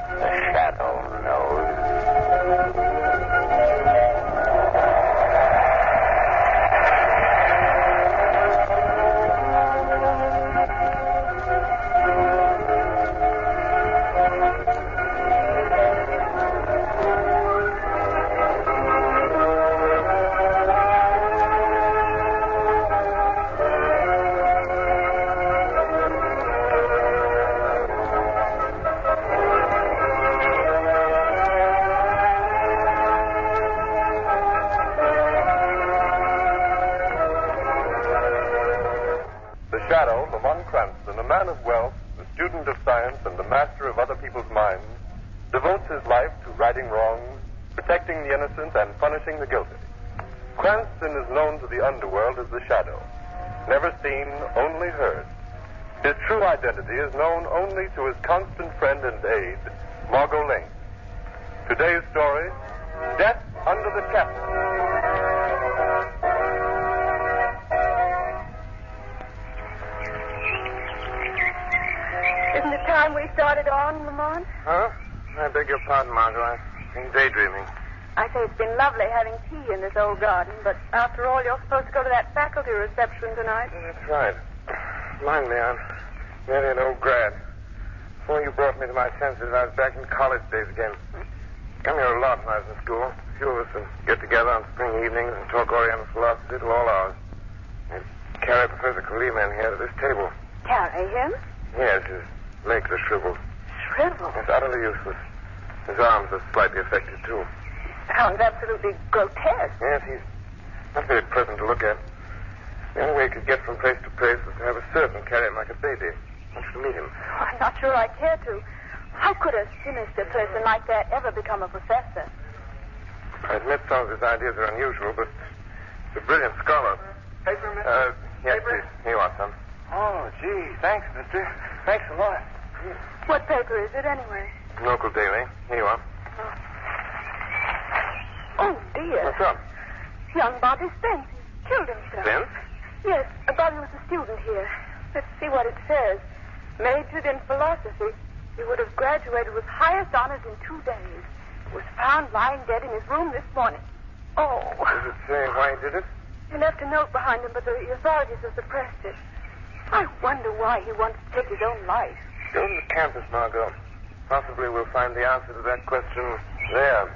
The shadow knows. Shadow, Lamont Cranston, a man of wealth, a student of science, and a master of other people's minds, devotes his life to righting wrongs, protecting the innocent, and punishing the guilty. Cranston is known to the underworld as the Shadow. Never seen, only heard. His true identity is known only to his constant friend and aide, Margot Lane. Today's story, Death Under the Chapel. Isn't it time we started on, Lamont? Huh? I beg your pardon, Margot. I've been daydreaming. I say it's been lovely having tea in this old garden, but after all, you're supposed to go to that faculty reception tonight. That's right. Mind me, I'm merely an old grad. Before you brought me to my senses, I was back in college days again. Come here a lot when I was in school. A few of us would get together on spring evenings and talk Oriental philosophy till all hours. I'd carry Professor Kalima in here to this table. Carry him? Yes, his legs are shriveled. Shriveled? It's utterly useless. His arms are slightly affected, too. Sounds absolutely grotesque. Yes, he's not very pleasant to look at. The only way he could get from place to place was to have a servant carry him like a baby. I want you to meet him. Oh, I'm not sure I care to. How could a sinister person like that ever become a professor? I admit some of his ideas are unusual, but he's a brilliant scholar. Paper, mister? Yes, Paper? please. Here you are, son. Oh, gee, thanks, mister. Thanks a lot. What paper is it, anyway? Local daily. Here you are. Oh, dear. What's up? Young Bobby Spence. He killed himself. Spence? Yes, Bobby was a student here. Let's see what it says. Majored in philosophy. He would have graduated with highest honors in 2 days. Was found lying dead in his room this morning. Oh. Does it say why he did it? He left a note behind him, but the authorities have suppressed it. I wonder why he wants to take his own life. Go to the campus, Margot. Possibly we'll find the answer to that question there.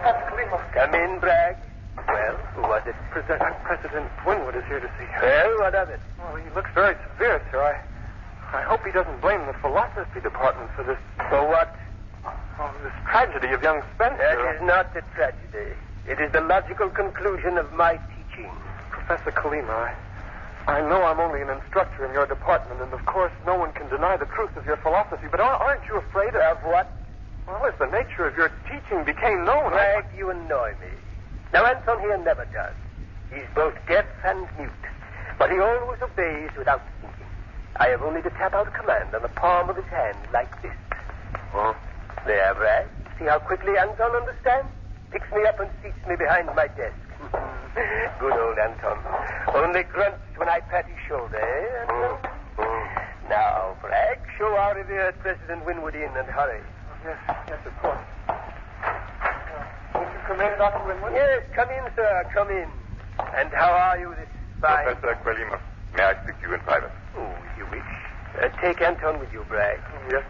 Professor Kalima. Come in, Bragg. Well, who was it? President Winwood is here to see you. Well, what of it? Well, he looks very severe, sir. I hope he doesn't blame the philosophy department for this. For what? Oh, this tragedy of young Spencer. That is not a tragedy. It is the logical conclusion of my teaching. Professor Kalima, I know I'm only an instructor in your department, and of course no one can deny the truth of your philosophy, but aren't you afraid Of what? Well, as the nature of your teaching became known, Bragg, you annoy me. Now, Anton here never does. He's both deaf and mute, but he always obeys without thinking. I have only to tap out a command on the palm of his hand like this. Oh? There, Bragg. See how quickly Anton understands? Picks me up and seats me behind my desk. Good old Anton. Only grunts when I pat his shoulder, eh, Anton? Now, Bragg, show our revered President Winwood in and hurry. Yes, of course. Won't you come in, Dr. Winwood? Yes, come in, sir, come in. And how are you this fine... Professor Kalima, may I speak to you in private? Oh, if you wish. Take Anton with you, Bragg. Yes.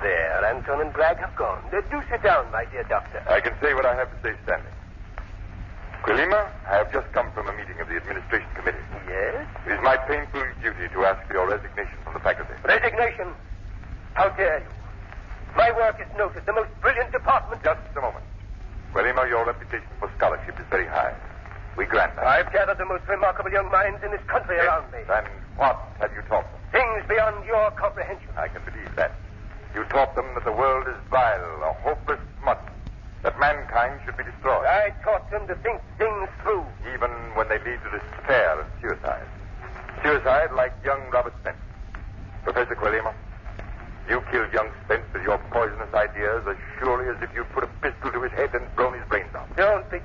There, Anton and Bragg have gone. Do sit down, my dear doctor. I can say what I have to say standing. Kalima, I have just come from a meeting of the administration committee. Yes? It is my painful duty to ask for your resignation from the faculty. Resignation? How dare you? My work is noted. The most brilliant department. Just a moment. Kalima, your reputation for scholarship is very high. We grant that. I've gathered the most remarkable young minds in this country around me. And what have you taught them? Things beyond your comprehension. I can believe that. You taught them that the world is vile, a hopeless smut, that mankind should be destroyed. I taught them to think things through. Even when they lead to despair and suicide. Suicide like young Robert Spence. Professor Kalima, you killed young Spence with your poisonous ideas as surely as if you'd put a pistol to his head and blown his brains out. Don't be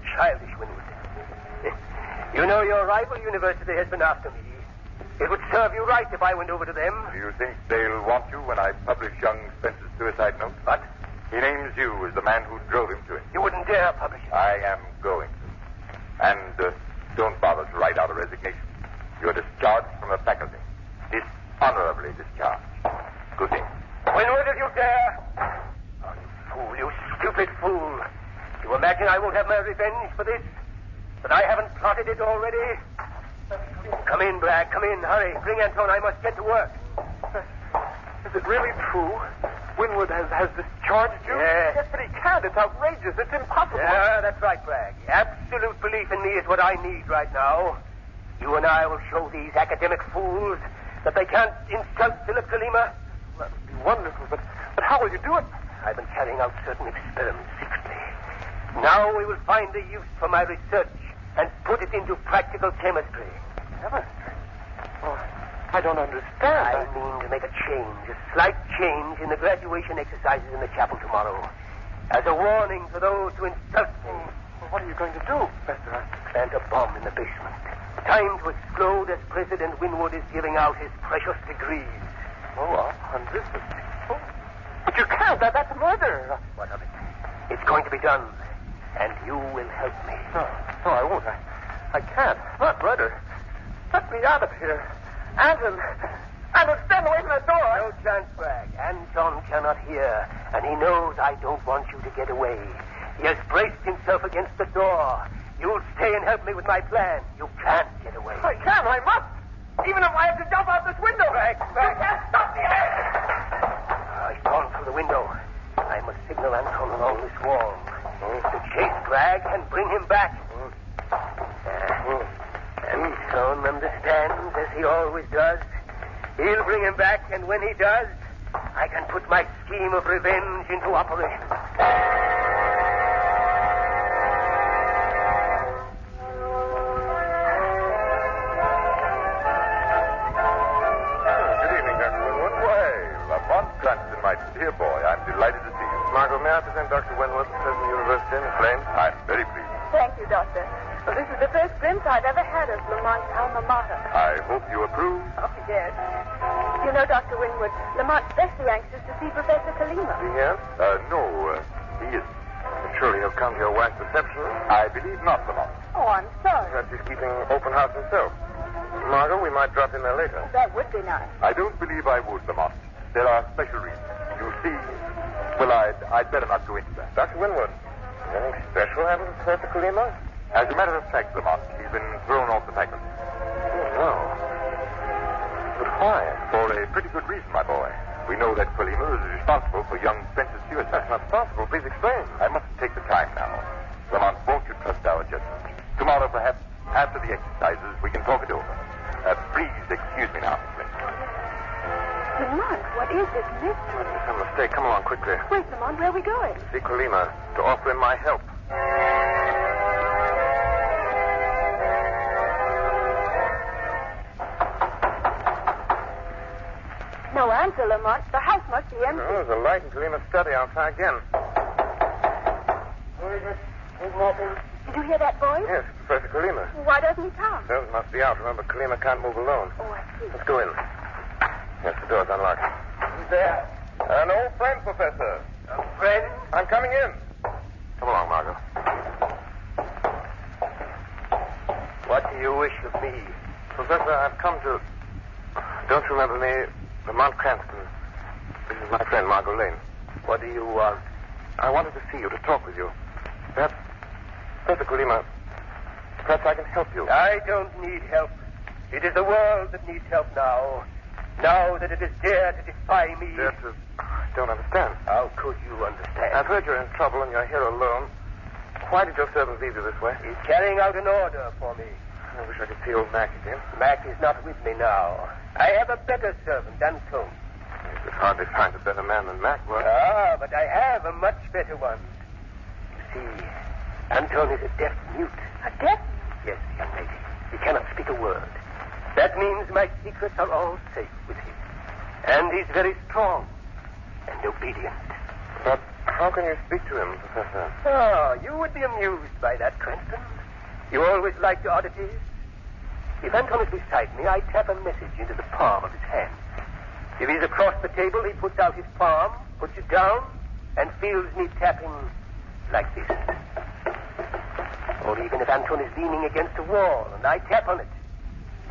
your rival university has been after me. It would serve you right if I went over to them. Do you think they'll want you when I publish young Spence's suicide note? What? He names you as the man who drove him to it. You wouldn't dare publish it. I am going to. And don't bother to write out a resignation. You're discharged from the faculty. Dishonorably discharged. Good day. Winwood, if you dare. Oh, you fool, you stupid fool. You imagine I won't have my revenge for this? That I haven't plotted it already? Come in, Bragg. Come in. Hurry. Bring Anton. I must get to work. Is it really true? Winwood has discharged you? Yes. Yes, but he can't. It's outrageous. It's impossible. Yeah, that's right, Bragg. Absolute belief in me is what I need right now. You and I will show these academic fools that they can't insult Philip Kalima. That would be wonderful, but how will you do it? I've been carrying out certain experiments secretly. Now we will find a use for my research and put it into practical chemistry. Chemistry? Oh, I don't understand. I mean to make a change, a slight change in the graduation exercises in the chapel tomorrow. As a warning to those who insult me. Well, what are you going to do, Professor? Plant a bomb in the basement. Time to explode as President Winwood is giving out his precious degrees. Oh, this is... Oh, but you can't. That's murder. What of it? It's going to be done. And you will help me. No, I won't. I can't. Not murder. Let me out of here. Anton, stand away from the door. No chance, Bragg. Anton cannot hear, and he knows I don't want you to get away. He has braced himself against the door. You'll stay and help me with my plan. You can't get away. I can. I must. Even if I have to jump out this window. Bragg. You can't stop me. He's gone through the window. I must signal Anton along this wall. To chase Bragg and bring him back. Anton understands, as he always does. He'll bring him back, and when he does, I can put my scheme of revenge into operation. Good evening, Dr. Winwood. Why, Lamont Cranston, my dear boy, I'm delighted to see you. Margot, may I present Dr. Winwood, President of the University, Miss Lane? I'm very pleased. Thank you, Doctor. Well, this is the first glimpse I've ever had of Lamont's alma mater. I hope you approve. Oh, yes. You know, Dr. Winwood, Lamont's especially anxious to see Professor Kalima. Is he here? No, he isn't. But surely he'll come to your wife's reception. I believe not, Lamont. Oh, I'm sorry. Perhaps he's keeping open house himself. Margot, we might drop in there later. That would be nice. I don't believe I would, Lamont. There are special reasons. You see, well, I'd better not go into that. Dr. Winwood, is anything special happened to Professor Kalima? As a matter of fact, Lamont, he's been thrown off the faculty. Oh, no. But why? For a pretty good reason, my boy. We know that Kalima is responsible for young Spence's suicide. That's not possible. Please explain. I mustn't take the time now. Lamont, won't you trust our judgment? Tomorrow, perhaps, after the exercises, we can talk it over. Please excuse me now, Miss Lynn. Lamont, what is this mystery? Must be some mistake. Come along quickly. Wait, Lamont, where are we going? See Kalima to offer him my help. No answer, Lamont. The house must be empty. Oh, there's a light in Kalima's study. I'll try again. Did you hear that voice? Yes, Professor Kalima. Why doesn't he come? Those must be out. Remember, Kalima can't move alone. Oh, I see. Let's go in. Yes, the door's unlocked. Who's there? An old friend, Professor. A friend? I'm coming in. Come along, Margot. What do you wish of me? Professor, I've come to... Don't you remember me? Lamont Cranston. This is my friend, Margot Lane. What do you want? I wanted to see you, to talk with you. Perhaps, Professor Kalima, perhaps I can help you. I don't need help. It is the world that needs help now. Now that it has dared to defy me. I don't understand. How could you understand? I've heard you're in trouble and you're here alone. Why did your servant leave you this way? He's carrying out an order for me. I wish I could see old Mac again. Mac is not with me now. I have a better servant, Anton. You could hardly find a better man than Mac was. Ah, but I have a much better one. You see, Anton is a deaf mute. A deaf? Yes, young lady. He cannot speak a word. That means my secrets are all safe with him. And he's very strong and obedient. But how can you speak to him, Professor? Oh, you would be amused by that, Cranston. You always liked oddities. If Anton is beside me, I tap a message into the palm of his hand. If he's across the table, he puts out his palm, puts it down, and feels me tapping like this. Or even if Anton is leaning against a wall and I tap on it,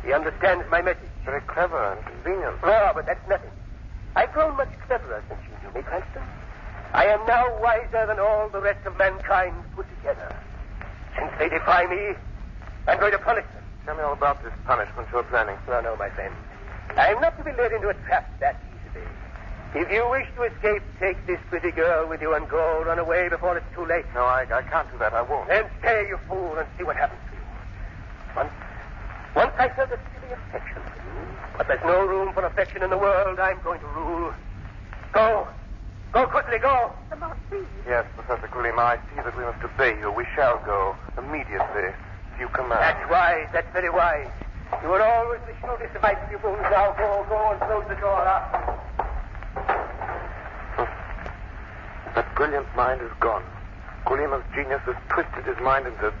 he understands my message. Very clever and convenient. No, but that's nothing. I've grown much cleverer since you knew me, Cranston. I am now wiser than all the rest of mankind put together. Since they defy me, I'm going to punish them. Tell me all about this punishment you're planning. No, my friend. I'm not to be led into a trap that easily. If you wish to escape, take this pretty girl with you and go. Run away before it's too late. No, I can't do that. I won't. Then stay, you fool, and see what happens to you. Once I felt a silly affection for you, but there's no room for affection in the world. I'm going to rule. Go. Go quickly, go. Lamont, please. Yes, Professor Kulima, I see that we must obey you. We shall go immediately. You command. That's wise. That's very wise. You were always the shrewdest of my pupils. Now go and close the door up. That brilliant mind is gone. Kulima's genius has twisted his mind into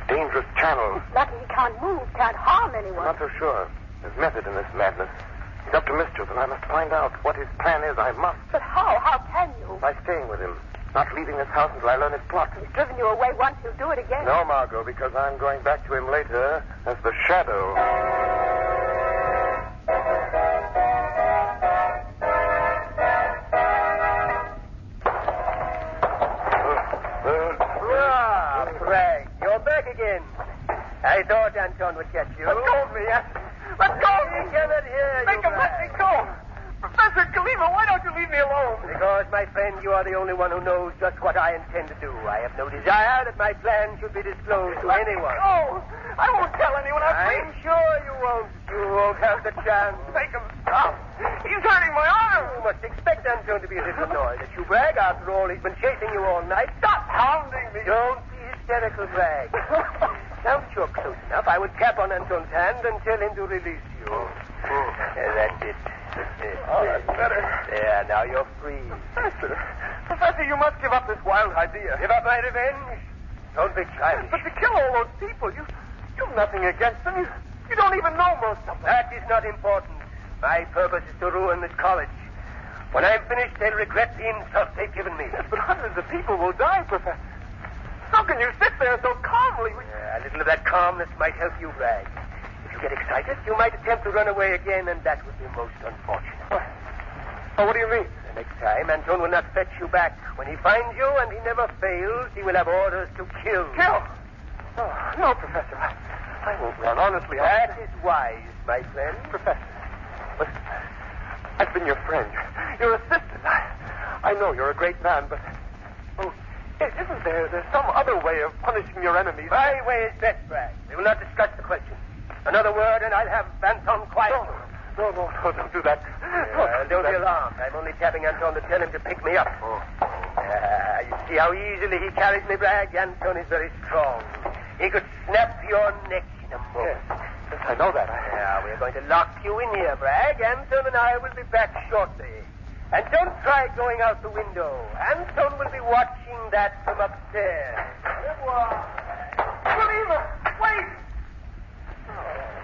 dangerous channels. It's lucky he can't move, can't harm anyone. I'm not so sure. There's method in this madness. He's up to mischief, and I must find out what his plan is. I must. But how? How can you? By staying with him. Not leaving this house until I learn his plot. He's driven you away once, he'll do it again. No, Margot, because I'm going back to him later as the Shadow. Craig, you're back again. I thought Anton would catch you. Let go of me, Anton. Let go of me. He cannot hear you. Make him let me go. Professor Kalima, why don't you leave me alone? Because, my friend, you are the only one who knows just what I intend to do. I have no desire that my plan should be disclosed to anyone. Oh, I won't tell anyone. I'm sure you won't. You won't have the chance. Make him stop. He's hurting my arm. You must expect Anton to be a little annoyed at you, Bragg. After all, he's been chasing you all night. Stop hounding me. Don't be hysterical, Bragg. Now that you're close enough, I would tap on Anton's hand and tell him to release you. That's it. Oh, that's better. There, now you're free. Professor, you must give up this wild idea. Give up my revenge? Don't be childish. But to kill all those people, you've nothing against them. You don't even know most of them. That is not important. My purpose is to ruin this college. When I'm finished, they'll regret the insult they've given me. Yes, but hundreds of people will die, Professor. How can you sit there so calmly? A little of that calmness might help you, Bragg. If you get excited, you might attempt to run away again, and that would be most unfortunate. Oh, what do you mean? The next time, Anton will not fetch you back. When he finds you, and he never fails, he will have orders to kill. Kill? Oh, no, Professor. I won't run. Honestly, That is wise, my friend. Professor, listen. I've been your friend, your assistant. I know you're a great man, but... Oh, isn't there's some other way of punishing your enemies? My way is best, Bragg. We will not discuss the question. Another word, and I'll have Anton quiet. No, don't do that. Don't be alarmed. I'm only tapping Anton to tell him to pick me up. You see how easily he carries me, Bragg? Anton is very strong. He could snap your neck in a moment. Yes, I know that. We're going to lock you in here, Bragg. Anton and I will be back shortly. And don't try going out the window. Anton will be watching that from upstairs. Kalima, wait!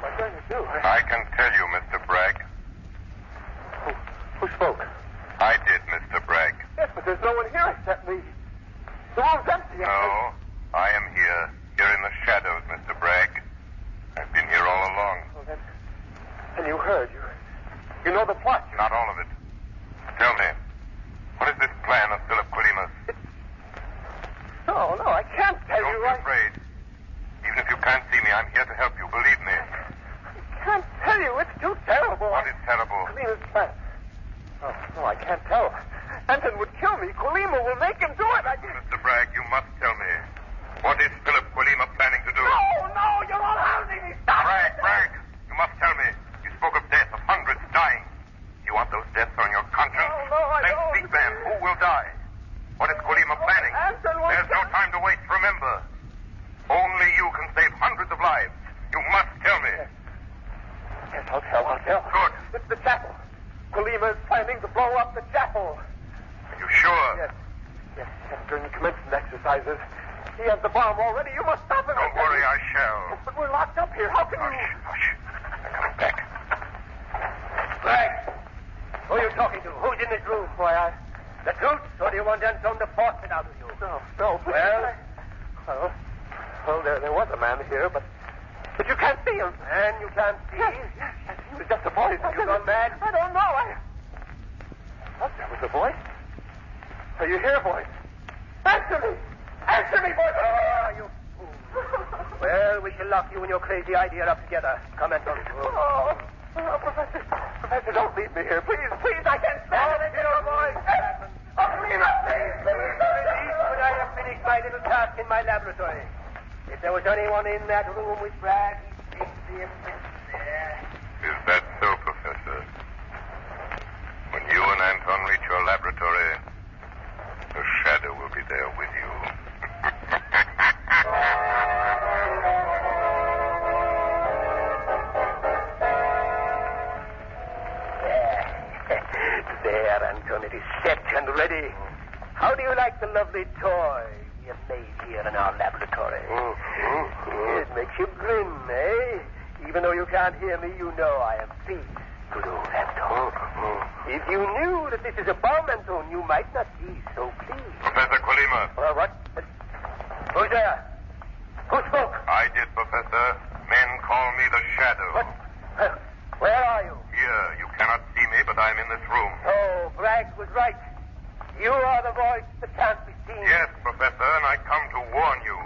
What am I going to do? I can tell you, Mr. Bragg. Who spoke? I did, Mr. Bragg. Yes, but there's no one here except me. The room's empty. No, I am here in the shadows, Mr. Bragg. I've been here all along. Oh, then you heard. You know the plot. Not all of it. Tell me, what is this plan of Philip Kulima's? No, I can't tell Don't you. be afraid. Even if you can't see me, I'm here to help you. Believe me. I can't tell you. It's too terrible. What is terrible? Kulima's plan. Oh, no, I can't tell. Anton would kill me. Kulima will make him do it. Mr. Bragg, you must tell me. What is Philip Kulima planning to do? No, you're all hounding me. Stop. Bragg, you must tell me. You spoke of death, of hundreds dying. You want those deaths on your conscience? No, I then don't. speak then. Who will die? What is Kulima planning? Anton won't. There's no time to wait. Remember, only you can save hundreds of lives. You must tell me. Yes, I'll tell. Good. It's the chapel. Kulima is planning to blow up the chapel. Are you sure? Yes, during the commencement exercises, He has the bomb already. You must stop him. Don't worry, I shall. But we're locked up here. How can you... Hush. I'm coming back. Frank, who are you talking to? Who's in this room? Why, The truth, or do you want Anton to force it out of you? No, please. Well, there was a man here, but you can't see him. And you can't see? Yes, he was just a voice. Have you gone mad? I don't know. What, that was a voice? Are you here, voice? Answer me! Answer me, voice! Oh, you fool. Well, we shall lock you and your crazy idea up together. Come, Anton. Professor, don't leave me here. Please, I can't stand it. Your voice. Please. Release when I have finished my little task in my laboratory. If there was anyone in that room with Bragg, he'd see him there. Is that so, Professor? When you and Anton reach your laboratory, the shadow will be there with you. There, Anton, it is set and ready. How do you like the lovely toy we have made here in our laboratory? It makes you grin, eh? Even though you can't hear me, you know I am pleased. Good old Anton. If you knew that this is a bomb, Anton, you might not be so pleased. Professor Colima. What? Who's there? Who spoke? I did, Professor. Men call me the Shadow. What? Where are you? Here, you cannot see me, but I'm in this room. Oh, Bragg was right. You are the voice that can't be seen. Yes, Professor, and I come to warn you.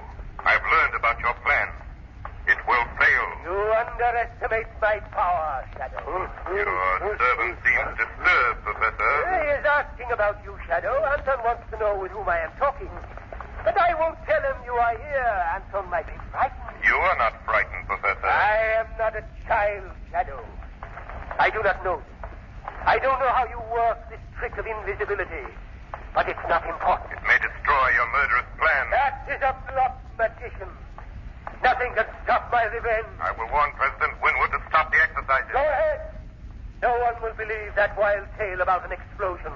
I've learned about your plan. It will fail. You underestimate my power, Shadow. Your servant seems disturbed, Professor. He is asking about you, Shadow. Anton wants to know with whom I am talking. But I won't tell him you are here. Anton might be frightened. You are not frightened, Professor. I am not a child, Shadow. I do not know you. I don't know how you work this trick of invisibility. But it's not important. It may destroy your murderous plan. That is a bluff, magician. Nothing can stop my revenge. I will warn President Winwood to stop the exercises. Go ahead. No one will believe that wild tale about an explosion.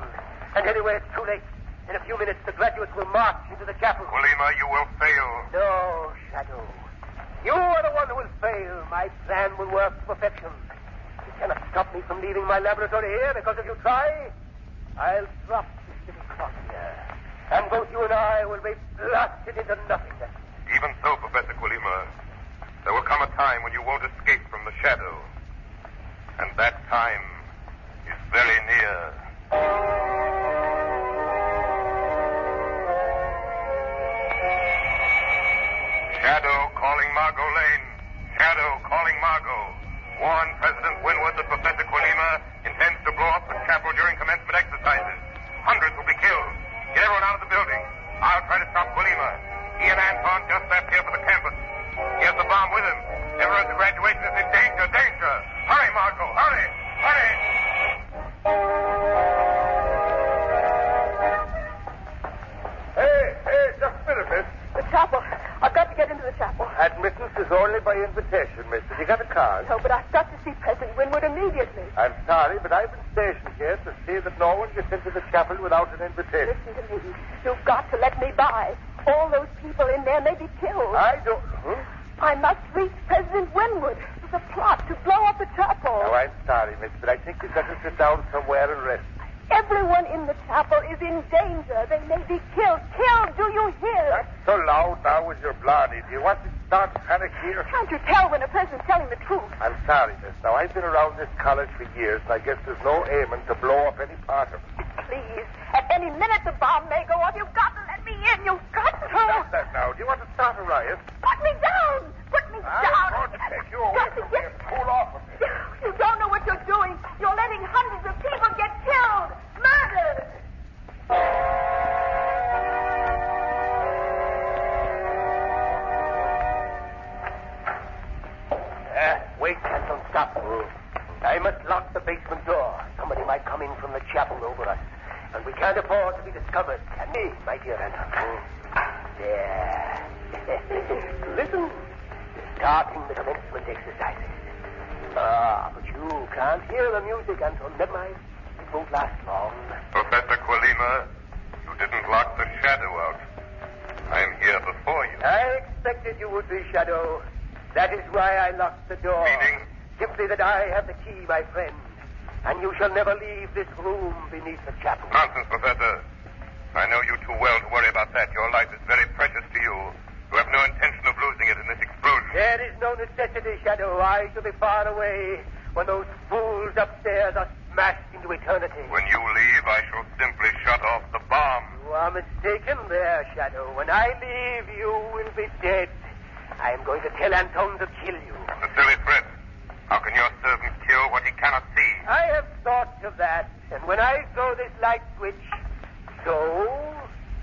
And anyway, it's too late. In a few minutes, the graduates will march into the chapel. Colima, you will fail. No, Shadow. You are the one who will fail. My plan will work to perfection. You cannot stop me from leaving my laboratory here because if you try, I'll drop this little clock here. And both you and I will be blasted into nothingness. Even so, Professor Colima, there will come a time when you won't escape from the shadow. And that time is very near. Shadow calling Margot Lane. Shadow calling Margot. Warn President Winwood that Professor Colima intends to blow up the chapel during commencement exercises. Hundreds will be killed. Get everyone out of the building. I'll try to stop Colima. He and Anton just left here for the campus. He has the bomb with him. Everyone at the graduation is in danger, danger. Hurry, Margot, hurry, hurry. Hey, just a minute, miss. The chapel. I've got to get into the chapel. Admittance is only by invitation, miss. Have you got a card? No, but I've got to see President Winwood immediately. I'm sorry, but I've been stationed here to see that no one gets into the chapel without an invitation. Listen to me. You've got to let me by. All those people in there may be killed. I don't... I must reach President Winwood. There's a plot to blow up the chapel. Oh, I'm sorry, miss, but I think you'd better sit down somewhere and rest. Everyone in the chapel is in danger. They may be killed. Killed, do you hear? Not so loud now with your blarney. Do you want to start panic here? Can't you tell when a person's telling the truth? I'm sorry, miss. Now, I've been around this college for years, and I guess there's no aiming to blow up any part of it. Please, at any minute the bomb may go off. You've got to let me in. You've got to. Stop that now. Do you want to start a riot? Put me down. Put me down. I'm going to take you away from me and cool off a bit. You don't know what you're doing. You're letting hundreds of people get killed. Murdered. Wait, Anton, stop. I must lock the basement door. Somebody might come in from the chapel over us. And we can't afford to be discovered. And me, my dear Anton. There. Listen. Starting the commencement exercises. But you can't hear the music, Anton. Never mind. It won't last long. Professor Colima, you didn't lock the shadow out. I'm here before you. I expected you would be, Shadow. That is why I locked the door. Meaning? Simply that I have the key, my friend. And you shall never leave this room beneath the chapel. Nonsense, Professor. I know you too well to worry about that. Your life is very precious to you. You have no intention of losing it in this explosion. There is no necessity, Shadow. I shall be far away when those fools upstairs are smashed into eternity. When you leave, I shall simply shut off the bomb. You are mistaken there, Shadow. When I leave, you will be dead. I am going to tell Anton to kill you. A silly threat. How can your servant kill what he cannot see? I have thought of that, and when I throw this light switch, so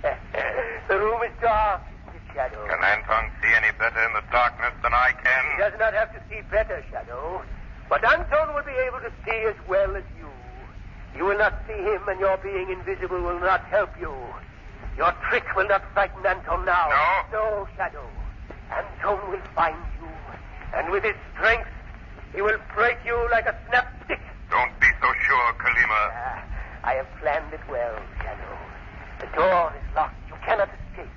the room is dark, isn't it, Shadow? Can Anton see any better in the darkness than I can? He does not have to see better, Shadow. But Anton will be able to see as well as you. You will not see him, and your being invisible will not help you. Your trick will not frighten Anton now. No? No, Shadow. Anton will find you, and with his strength, he will break you like a snapstick. Don't be so sure, Kalima. I have planned it well, Shadow. The door is locked. You cannot escape.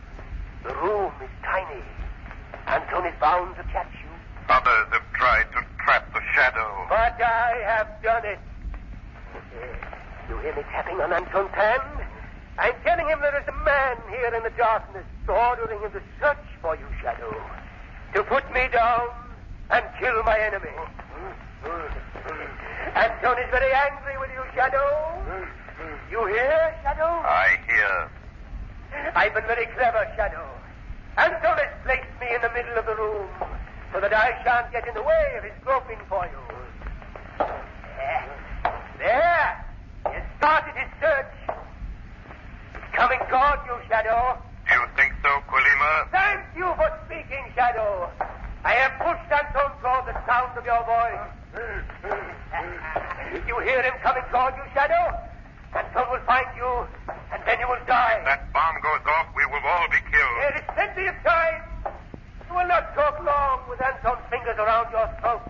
The room is tiny. Anton is bound to catch you. Others have tried to trap the Shadow. But I have done it. You hear me tapping on Anton's hand? I'm telling him there is a man here in the darkness ordering him to search for you, Shadow. To put me down and kill my enemy. Anton is very angry with you, Shadow. You hear, Shadow? I hear. I've been very clever, Shadow. Anton has placed me in the middle of the room so that I shan't get in the way of his groping for you. There. He has started his search. He's coming toward you, Shadow. Do you think so, Kalima? Thank you for speaking, Shadow. I have pushed Anton toward the sound of your voice. You hear him coming toward you, Shadow? Anton will find you, and then you will die. If that bomb goes off, we will all be killed. There is plenty of time. You will not talk long with Anton's fingers around your throat.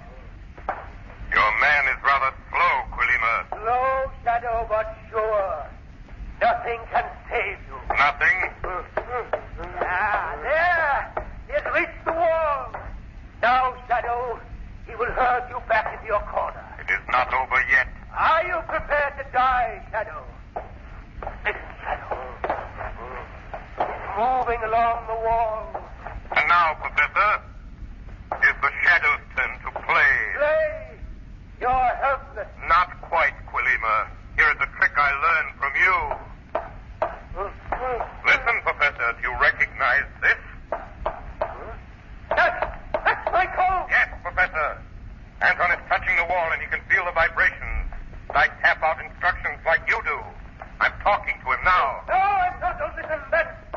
Your man is rather slow, Kalima. Slow, Shadow, but sure. Nothing can save you. Nothing? There. He has reached the wall. Now, Shadow, he will herd you back into your corner. It is not over yet. Are you prepared to die, Shadow? Listen, Shadow. He's moving along the wall. And now, Professor, is the Shadow's turn to play. Play? You're helpless. Not quite, Kalima. Here is a trick I learned from you. Listen, Professor, do you recognize this? That's my coat. Yes, Professor. Anton is touching the wall and he can feel the vibrations. I tap out instructions like you do. I'm talking to him now. No, Anton, don't listen.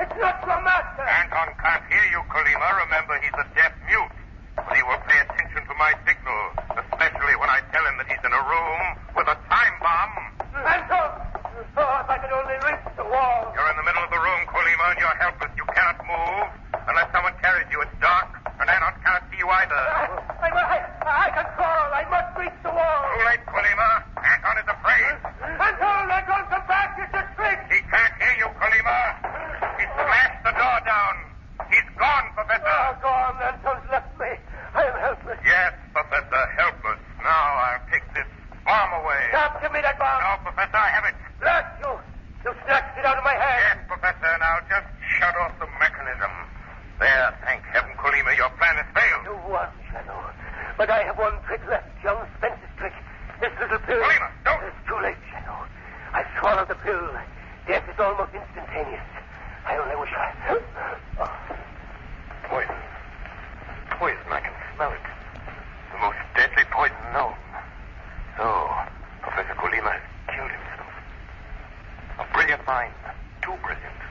It's not your master. Anton can't hear you, Kalima. Remember, he's a deaf mute. But he will pay attention to my signal, especially when I tell him that he's in a room with a time bomb. Anton! Oh, if I could only reach the wall. You're in the middle of the room, Kalima, and you're helpless. You cannot move unless someone carries you. It's dark, and Anton cannot see you either. I can crawl. I must reach the wall. Too late, Kalima. Anton is afraid. Anton, come back. It's a trick. He can't hear you, Kalima. He smashed the door down. He's gone, Professor. Oh, gone. Anton's left me. I am helpless. Yes, Professor, helpless. Now I'll take this bomb away. Stop. Give me that bomb. No, Professor, I have it. Blast you. You snatched it out of my hand. Yes, Professor. Now just shut off the mechanism. There, thank heaven, Kalima, your plan has failed. You won, Shadow. But I have one trick left. Young Spence's trick. This little pill. Kalima, don't. It's too late, Shadow. I swallowed the pill. Death is almost instantaneous. I only wish I... Oh. Poison. Poison, I can smell it. The most deadly poison known. So, Professor Kalima has killed himself. A brilliant mind. Too brilliant.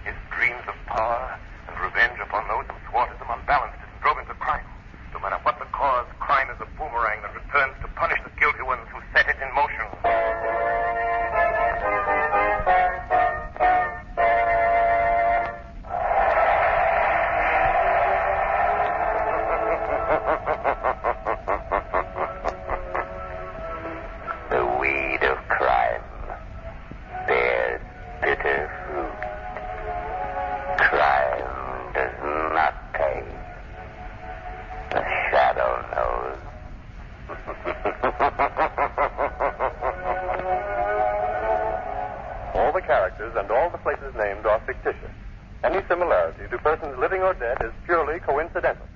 His dreams of power and revenge upon those who thwarted them unbalanced and drove him to crime. No matter what the cause, crime is a boomerang that returns to punish the guilty ones who set it in motion. The weed of crime bears bitter fruit. Crime does All the characters and all the places named are fictitious. Any similarity to persons living or dead is purely coincidental.